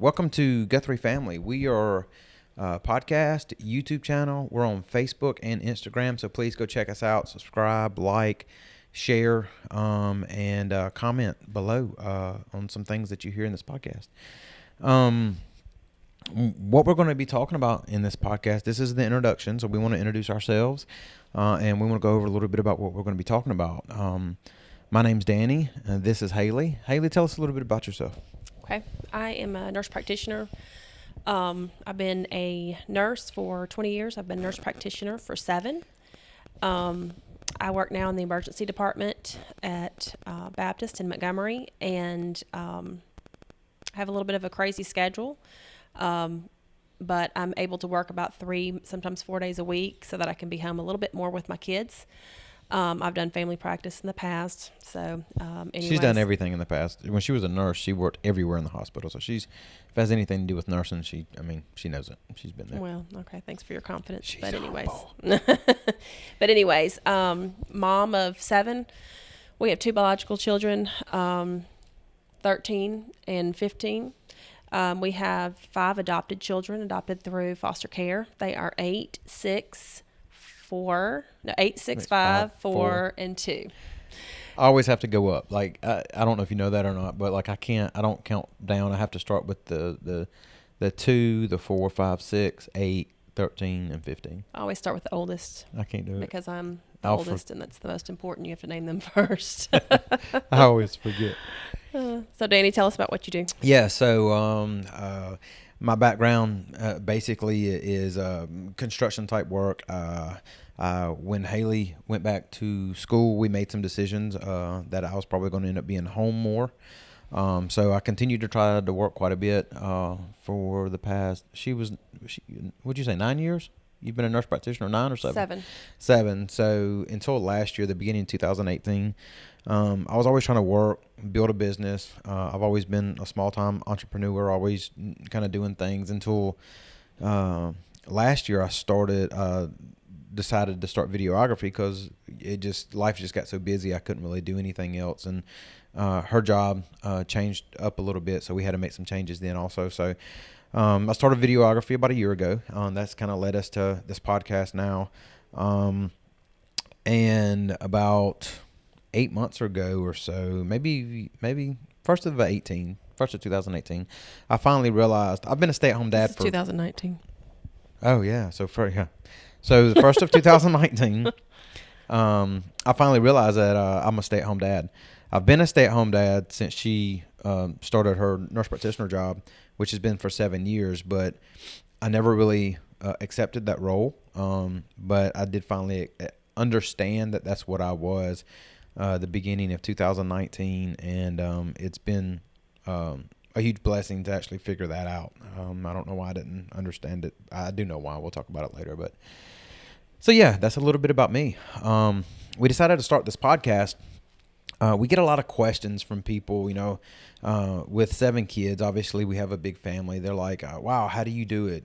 Welcome to Guthrie Family. We are a podcast, YouTube channel. We're on Facebook and Instagram, so please go check us out. Subscribe, like, share, and comment below on some things that you hear in this podcast. What we're going to be talking about in this podcast, this is the introduction, so we want to introduce ourselves, and we want to go over a little bit about what we're going to be talking about. My name's Danny, and this is Haley. Haley, tell us a little bit about yourself. Okay, I am a nurse practitioner. I've been a nurse for 20 years. I've been a nurse practitioner for 7. I work now in the emergency department at Baptist in Montgomery, and have a little bit of a crazy schedule. But I'm able to work about 3, sometimes 4 days a week so that I can be home a little bit more with my kids. I've done family practice in the past. So, She's done everything in the past. When she was a nurse, she worked everywhere in the hospital. So if it has anything to do with nursing, she knows it. She's been there. Well, okay. Thanks for your confidence. She's but anyways, mom of 7. We have 2 biological children, 13 and 15. We have 5 adopted children, adopted through foster care. They are 8, 6, 5, 4, and 2. I always have to go up. Like, I don't know if you know that or not, but like I don't count down. I have to start with the 2, the 4, 5, 6, 8, 13, and 15. I always start with the oldest. I can't do it. Because I'm the oldest, and that's the most important. You have to name them first. I always forget. So, Danny, tell us about what you do. Yeah, so my background basically is construction type work. When Haley went back to school, we made some decisions that I was probably going to end up being home more. So I continued to try to work quite a bit for the past. What'd you say, 9 years? You've been a nurse practitioner 9 or 7? 7. 7. So until last year, the beginning of 2018, I was always trying to work, build a business. I've always been a small-time entrepreneur, always kind of doing things until last year I decided to start videography because life just got so busy I couldn't really do anything else. And her job changed up a little bit, so we had to make some changes then also. So I started videography about a year ago. That's kind of led us to this podcast now. And about 8 months ago or so, maybe first of 2018, I finally realized I've been a stay-at-home dad for 2019. Oh yeah, so the first of 2019, I finally realized that I'm a stay-at-home dad. I've been a stay-at-home dad since she started her nurse practitioner job, which has been for 7 years, but I never really accepted that role. But I did finally understand that that's what I was the beginning of 2019, and it's been a huge blessing to actually figure that out. I don't know why I didn't understand it. I do know why. We'll talk about it later. But so yeah, that's a little bit about me. We decided to start this podcast. We get a lot of questions from people, with 7 kids. Obviously, we have a big family. They're like, wow, how do you do it?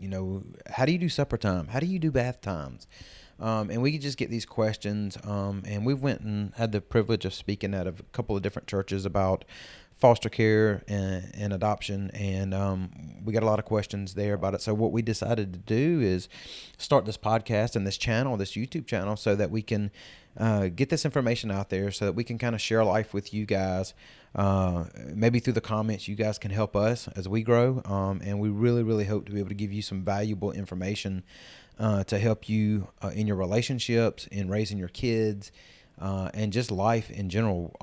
How do you do supper time? How do you do bath times? And we just get these questions. And we went and had the privilege of speaking at a couple of different churches about foster care and adoption. And we got a lot of questions there about it. So what we decided to do is start this podcast and this YouTube channel, so that we can get this information out there, so that we can kind of share life with you guys. Maybe through the comments, you guys can help us as we grow. And we really, really hope to be able to give you some valuable information to help you in your relationships, in raising your kids, and just life in general.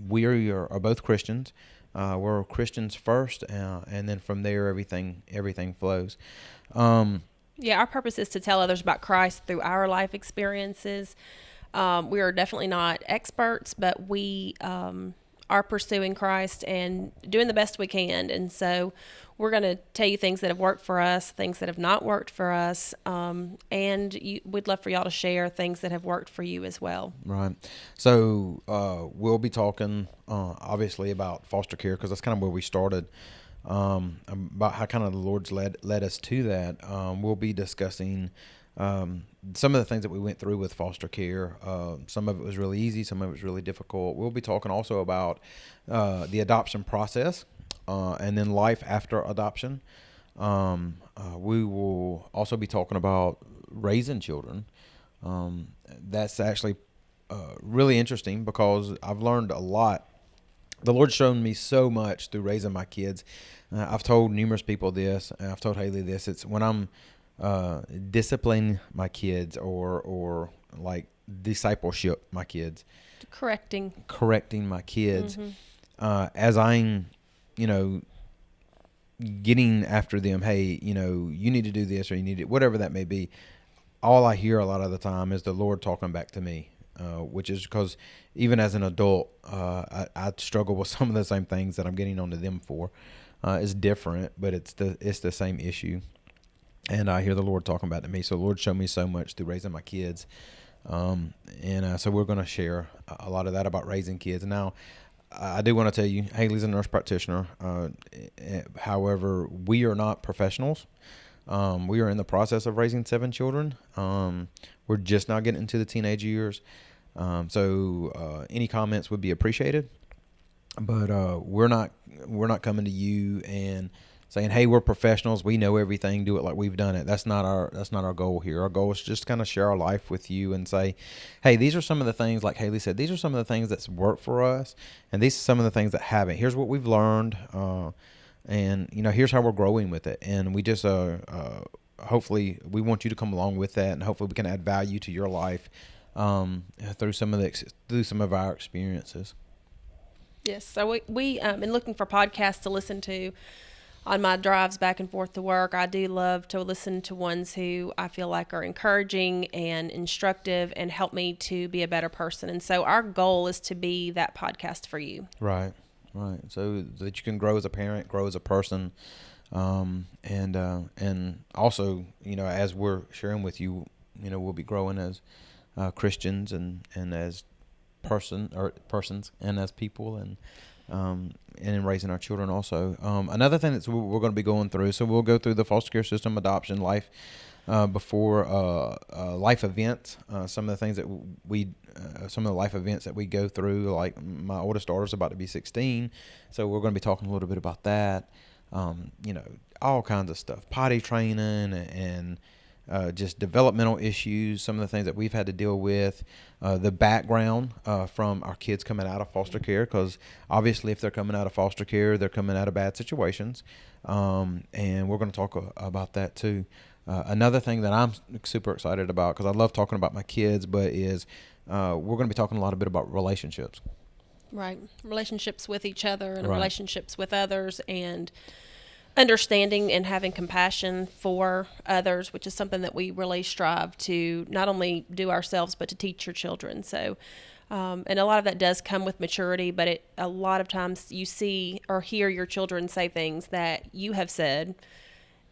We are both Christians. We're Christians first, and then from there, everything flows. Yeah, our purpose is to tell others about Christ through our life experiences. We are definitely not experts, but we are pursuing Christ and doing the best we can. And so we're going to tell you things that have worked for us, things that have not worked for us, and we'd love for y'all to share things that have worked for you as well. Right. So we'll be talking, obviously, about foster care, because that's kind of where we started, about how kind of the Lord's led us to that. We'll be discussing some of the things that we went through with foster care. Some of it was really easy. Some of it was really difficult. We'll be talking also about the adoption process. and then life after adoption. We will also be talking about raising children. That's actually really interesting because I've learned a lot. The Lord's shown me so much through raising my kids. I've told numerous people this, and I've told Haley this. It's when I'm disciplining my kids or like discipleship my kids, correcting my kids, as I'm, getting after them. Hey, you need to do this, or you need to, whatever that may be. All I hear a lot of the time is the Lord talking back to me, which is because even as an adult, I struggle with some of the same things that I'm getting onto them for. It's different, but it's the same issue. And I hear the Lord talking back to me. So the Lord showed me so much through raising my kids. So we're going to share a lot of that about raising kids. Now, I do want to tell you, Haley's a nurse practitioner. However, we are not professionals. We are in the process of raising 7 children. We're just now getting into the teenage years. So any comments would be appreciated. But we're not coming to you and saying, hey, we're professionals, we know everything, do it like we've done it. That's not our goal here. Our goal is just kind of share our life with you and say, hey, these are some of the things, like Haley said, these are some of the things that's worked for us, and these are some of the things that haven't. Here's what we've learned, and here's how we're growing with it. And we just hopefully we want you to come along with that, and hopefully we can add value to your life through some of our experiences. Yes, so we been looking for podcasts to listen to on my drives back and forth to work. I do love to listen to ones who I feel like are encouraging and instructive and help me to be a better person. And so our goal is to be that podcast for you. Right. So that you can grow as a parent, grow as a person, and also, as we're sharing with you, we'll be growing as Christians and as persons and as people, and in raising our children also. Another thing that we're going to be going through, so we'll go through the foster care system, adoption, life before life events. Some of the things that some of the life events that we go through, like my oldest daughter's about to be 16, so we're going to be talking a little bit about that. All kinds of stuff, potty training and just developmental issues, some of the things that we've had to deal with, the background from our kids coming out of foster care, because obviously if they're coming out of foster care, they're coming out of bad situations, and we're going to talk about that too. Another thing that I'm super excited about, because I love talking about my kids, but is we're going to be talking a lot about relationships. Right. Relationships with each other and Right. relationships with others, and understanding and having compassion for others, which is something that we really strive to not only do ourselves, but to teach your children. So, and a lot of that does come with maturity, but a lot of times you see or hear your children say things that you have said,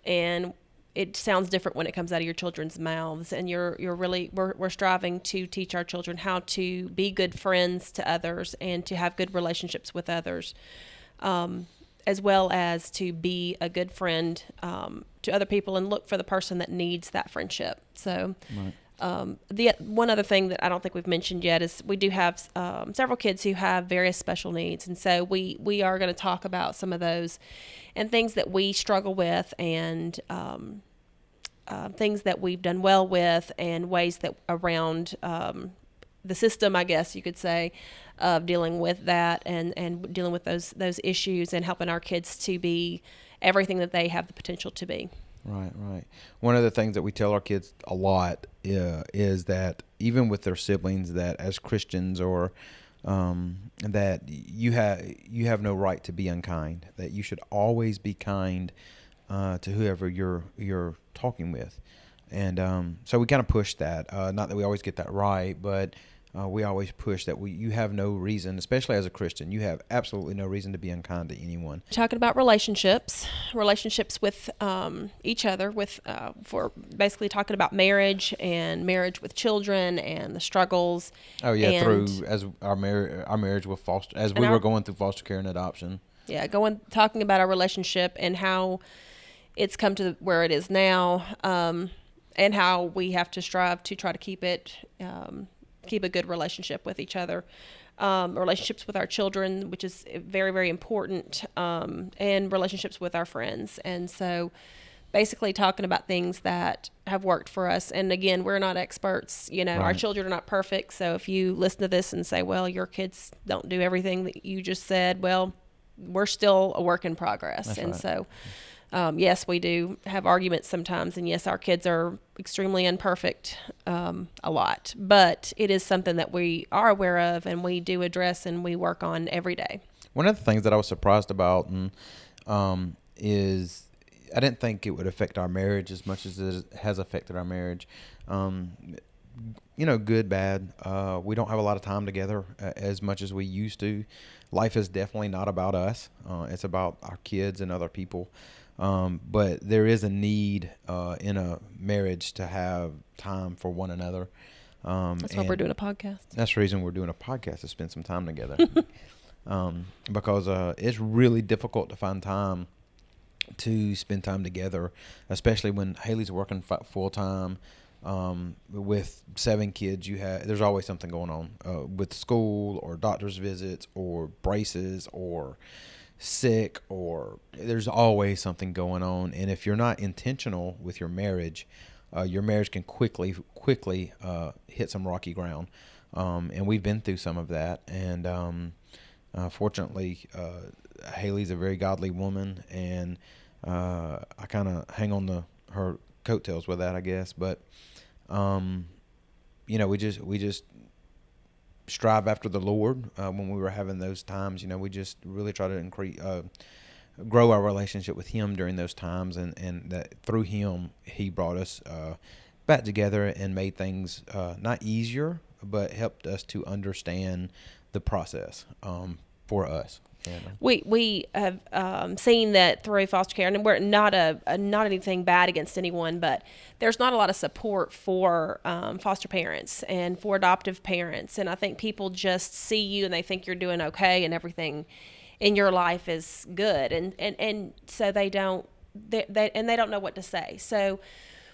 and it sounds different when it comes out of your children's mouths. And we're striving to teach our children how to be good friends to others and to have good relationships with others. As well as to be a good friend to other people and look for the person that needs that friendship. So Right. the one other thing that I don't think we've mentioned yet is we do have several kids who have various special needs. And so we are going to talk about some of those and things that we struggle with, and things that we've done well with, and ways that around the system, I guess you could say, of dealing with that and dealing with those issues and helping our kids to be everything that they have the potential to be. Right. One of the things that we tell our kids a lot is that even with their siblings, that as Christians, or that you have no right to be unkind, that you should always be kind to whoever you're talking with. And so we kind of push that. Not that we always get that right, but we always push that you have no reason, especially as a Christian, you have absolutely no reason to be unkind to anyone. Talking about relationships with each other, for basically talking about marriage and marriage with children and the struggles. Oh yeah, and, through as our marriage with foster, as we were going through foster care and adoption. Yeah, talking about our relationship and how it's come to where it is now, and how we have to strive to try to keep a good relationship with each other. relationships with our children, which is very, very important, and relationships with our friends. And so basically talking about things that have worked for us. And again, we're not experts, you know, our Right. children are not perfect. So if you listen to this and say, well, your kids don't do everything that you just said, well, we're still a work in progress. That's And right. so, yes, we do have arguments sometimes. And yes, our kids are extremely imperfect a lot. But it is something that we are aware of and we do address and we work on every day. One of the things that I was surprised about is I didn't think it would affect our marriage as much as it has affected our marriage. You know, good, bad. We don't have a lot of time together as much as we used to. Life is definitely not about us. It's about our kids and other people. But there is a need in a marriage to have time for one another. That's why we're doing a podcast. That's the reason we're doing a podcast, to spend some time together. Because it's really difficult to find time to spend time together, especially when Haley's working full time. With 7 kids, there's always something going on with school or doctor's visits or braces or sick, or there's always something going on. And if you're not intentional with your marriage can quickly hit some rocky ground. And we've been through some of that. And fortunately, Haley's a very godly woman, and I kind of hang on her coattails with that, I guess. But you know, we just strive after the Lord. When we were having those times, you know, we just really try to grow our relationship with Him during those times, and that through Him, He brought us back together and made things not easier, but helped us to understand the process for us. We have seen that through foster care, and we're not not anything bad against anyone, but there's not a lot of support for foster parents and for adoptive parents. And I think people just see you and they think you're doing okay and everything in your life is good, and so they don't know what to say. So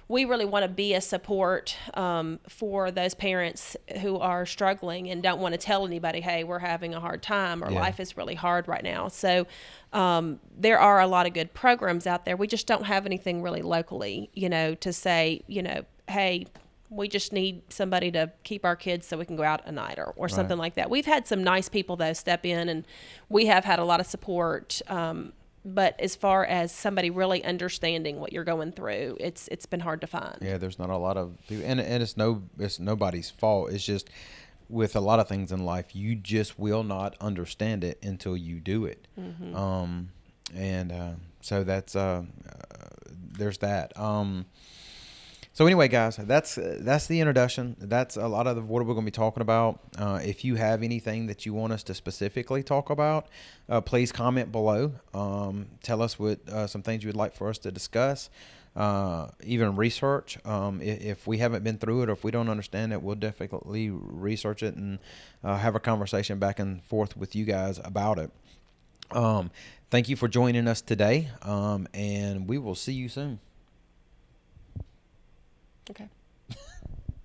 we really want to be a support for those parents who are struggling and don't want to tell anybody, hey, we're having a hard time, or life is really hard right now. So there are a lot of good programs out there. We just don't have anything really locally, you know, to say, you know, hey, we just need somebody to keep our kids so we can go out at night or something like that. We've had some nice people, though, step in, and we have had a lot of support. But as far as somebody really understanding what you're going through, it's been hard to find. Yeah, there's not a lot of people, and it's nobody's fault. It's just with a lot of things in life, you just will not understand it until you do it. Mm-hmm. So that's there's that. So anyway, guys, that's the introduction. That's a lot of what we're going to be talking about. If you have anything that you want us to specifically talk about, please comment below. Tell us what some things you would like for us to discuss, even research. If we haven't been through it or if we don't understand it, we'll definitely research it and have a conversation back and forth with you guys about it. Thank you for joining us today, and we will see you soon. Okay.